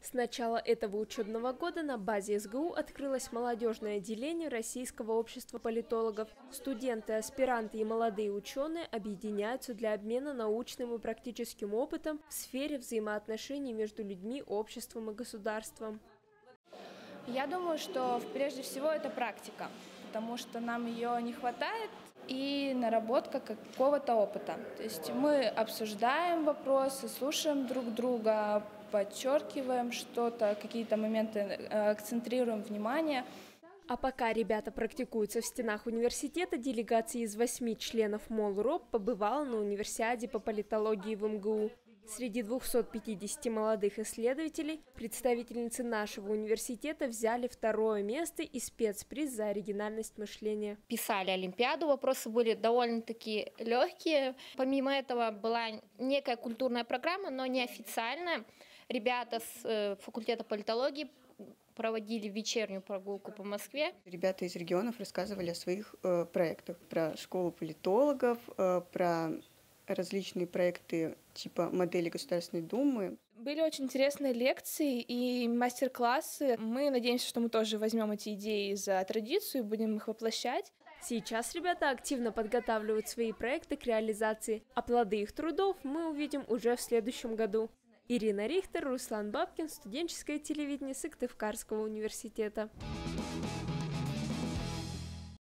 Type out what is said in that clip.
С начала этого учебного года на базе СГУ открылось молодежное отделение Российского общества политологов. Студенты, аспиранты и молодые ученые объединяются для обмена научным и практическим опытом в сфере взаимоотношений между людьми, обществом и государством. Я думаю, что прежде всего это практика, потому что нам ее не хватает, и наработка какого-то опыта. То есть мы обсуждаем вопросы, слушаем друг друга, подчеркиваем что-то, какие-то моменты акцентрируем внимание. А пока ребята практикуются в стенах университета, делегация из 8 членов МолРОП побывала на универсиаде по политологии в МГУ. Среди 250 молодых исследователей представительницы нашего университета взяли 2-е место и спецприз за оригинальность мышления. Писали олимпиаду, вопросы были довольно-таки легкие. Помимо этого была некая культурная программа, но неофициальная. Ребята с факультета политологии проводили вечернюю прогулку по Москве. Ребята из регионов рассказывали о своих проектах, про школу политологов, про различные проекты типа модели Государственной Думы. Были очень интересные лекции и мастер-классы. Мы надеемся, что мы тоже возьмем эти идеи за традицию и будем их воплощать. Сейчас ребята активно подготавливают свои проекты к реализации, а плоды их трудов мы увидим уже в следующем году. Ирина Рихтер, Руслан Бабкин, студенческое телевидение Сыктывкарского университета.